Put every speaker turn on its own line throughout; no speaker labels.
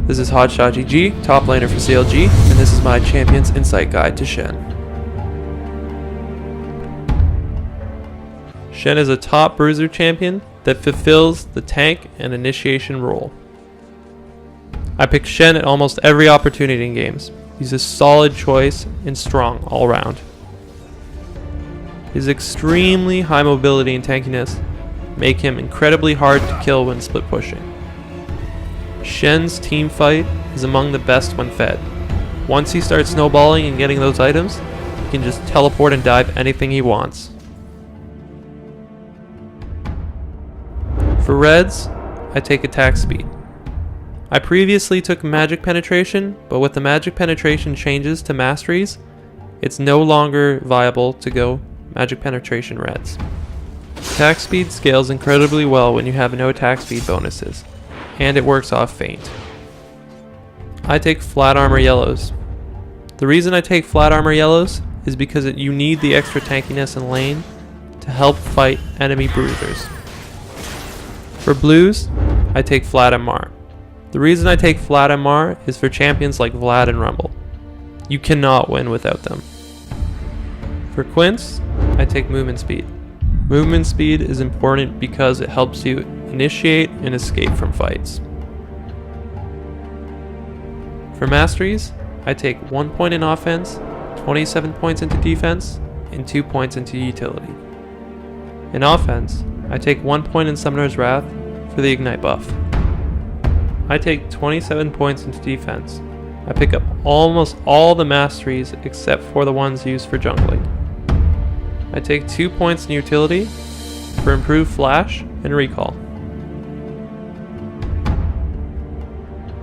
This is HotshotGG, top laner for CLG, and this is my Champion's Insight Guide to Shen. Shen is a top bruiser champion that fulfills the tank and initiation role. I pick Shen at almost every opportunity in games. He's a solid choice and strong all around. His extremely high mobility and tankiness make him incredibly hard to kill when split pushing. Shen's team fight is among the best when fed. Once he starts snowballing and getting those items, he can just teleport and dive anything he wants. For reds, I take attack speed. I previously took magic penetration, but with the magic penetration changes to masteries, it's no longer viable to go magic penetration reds. Attack speed scales incredibly well when you have no attack speed bonuses, and it works off feint. I take flat armor yellows. The reason I take flat armor yellows is because you need the extra tankiness in lane to help fight enemy bruisers. For blues, I take flat MR. The reason I take flat MR is for champions like Vlad and Rumble. You cannot win without them. For quints, I take movement speed. Movement speed is important because it helps you initiate and escape from fights. For masteries, I take 1 point in offense, 27 points into defense, and 2 points into utility. In offense, I take 1 point in Summoner's Wrath for the Ignite buff. I take 27 points into defense. I pick up almost all the masteries except for the ones used for jungling. I take 2 points in utility for improved flash and recall.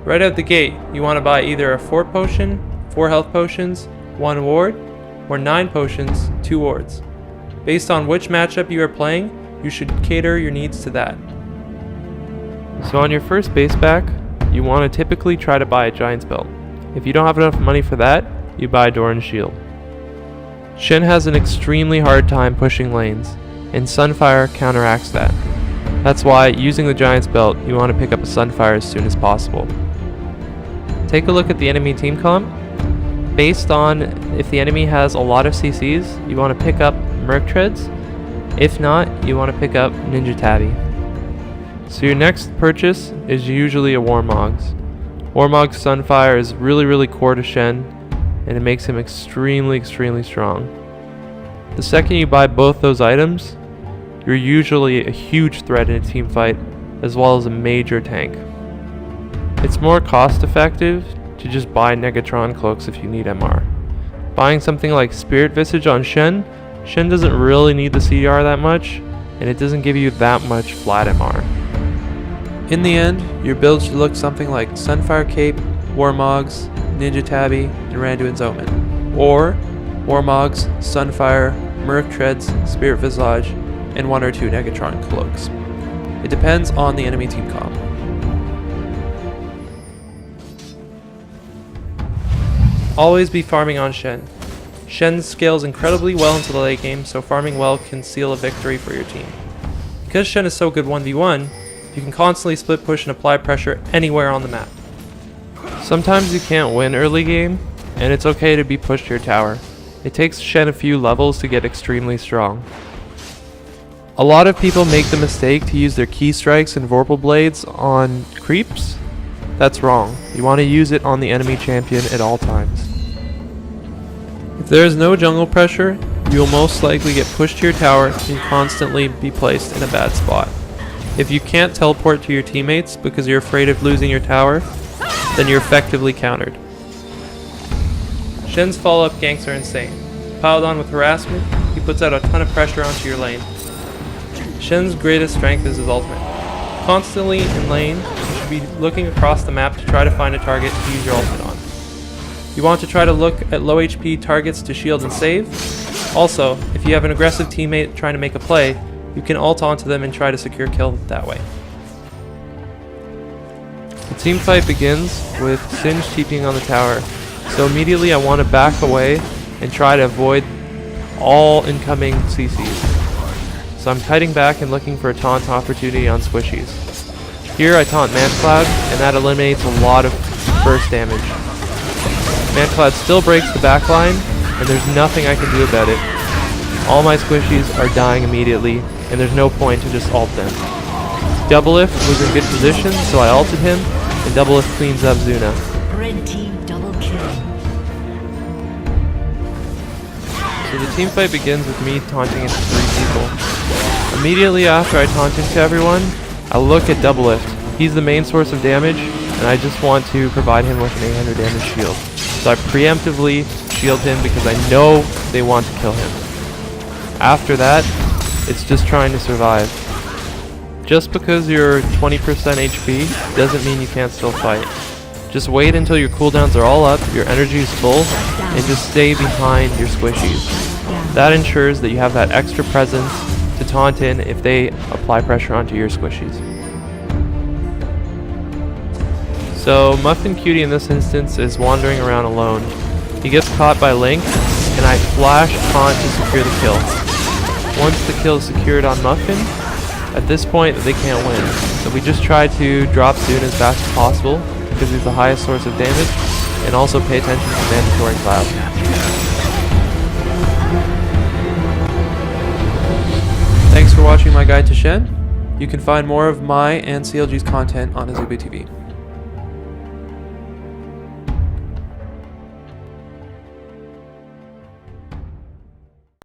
Right out the gate, you want to buy either a 4 potion, 4 health potions, 1 ward, or 9 potions, 2 wards. Based on which matchup you are playing, you should cater your needs to that. So on your first base back, you want to typically try to buy a Giant's Belt. If you don't have enough money for that, you buy Doran's Shield. Shen has an extremely hard time pushing lanes, and Sunfire counteracts that. That's why, using the Giant's Belt, you want to pick up a Sunfire as soon as possible. Take a look at the enemy team comp. Based on if the enemy has a lot of CCs, you want to pick up Merc Treads. If not, you want to pick up Ninja Tabby. So your next purchase is usually a Warmog's. Warmog's Sunfire is really core to Shen, and it makes him extremely strong. The second you buy both those items, you're usually a huge threat in a team fight, as well as a major tank. It's more cost effective to just buy Negatron cloaks if you need MR. Buying something like Spirit Visage on Shen doesn't really need the CR that much, and it doesn't give you that much flat MR. In the end, your build should look something like Sunfire Cape, Warmog's, Ninja Tabby, and Randuin's Omen. Or Warmog's, Sunfire, Merc Treads, Spirit Visage, and 1 or 2 Negatron cloaks. It depends on the enemy team comp. Always be farming on Shen. Shen scales incredibly well into the late game, so farming well can seal a victory for your team. Because Shen is so good 1v1, you can constantly split push and apply pressure anywhere on the map. Sometimes you can't win early game, and it's okay to be pushed to your tower. It takes Shen a few levels to get extremely strong. A lot of people make the mistake to use their key strikes and Vorpal Blades on creeps. That's wrong. You want to use it on the enemy champion at all times. If there is no jungle pressure, you will most likely get pushed to your tower and constantly be placed in a bad spot. If you can't teleport to your teammates because you're afraid of losing your tower, then you're effectively countered. Shen's follow-up ganks are insane. Piled on with harassment, he puts out a ton of pressure onto your lane. Shen's greatest strength is his ultimate. Constantly in lane, you should be looking across the map to try to find a target to use your ultimate on. You want to try to look at low HP targets to shield and save. Also, if you have an aggressive teammate trying to make a play, you can ult onto them and try to secure kill that way. The team fight begins with Singe TPing on the tower, so immediately I want to back away and try to avoid all incoming CCs. So I'm kiting back and looking for a taunt opportunity on squishies. Here I taunt Man Cloud, and that eliminates a lot of burst damage. Manclad still breaks the backline, and there's nothing I can do about it. All my squishies are dying immediately, and there's no point to just ult them. Doublelift was in good position, so I ulted him, and Doublelift cleans up Zuna.
Red team double kill.
So the team fight begins with me taunting into 3 people. Immediately after I taunt into everyone, I look at Doublelift. He's the main source of damage, and I just want to provide him with an 800 damage shield. So I preemptively shield him because I know they want to kill him. After that, it's just trying to survive. Just because you're 20% HP doesn't mean you can't still fight. Just wait until your cooldowns are all up, your energy is full, and just stay behind your squishies. That ensures that you have that extra presence to taunt in if they apply pressure onto your squishies. So Muffin Cutie in this instance is wandering around alone. He gets caught by Link, and I flash taunt to secure the kill. Once the kill is secured on Muffin, at this point they can't win. So we just try to drop Zuna as fast as possible because he's the highest source of damage, and also pay attention to Mandatory Cloud. Thanks for watching my guide to Shen. You can find more of my and CLG's content on Azubu TV.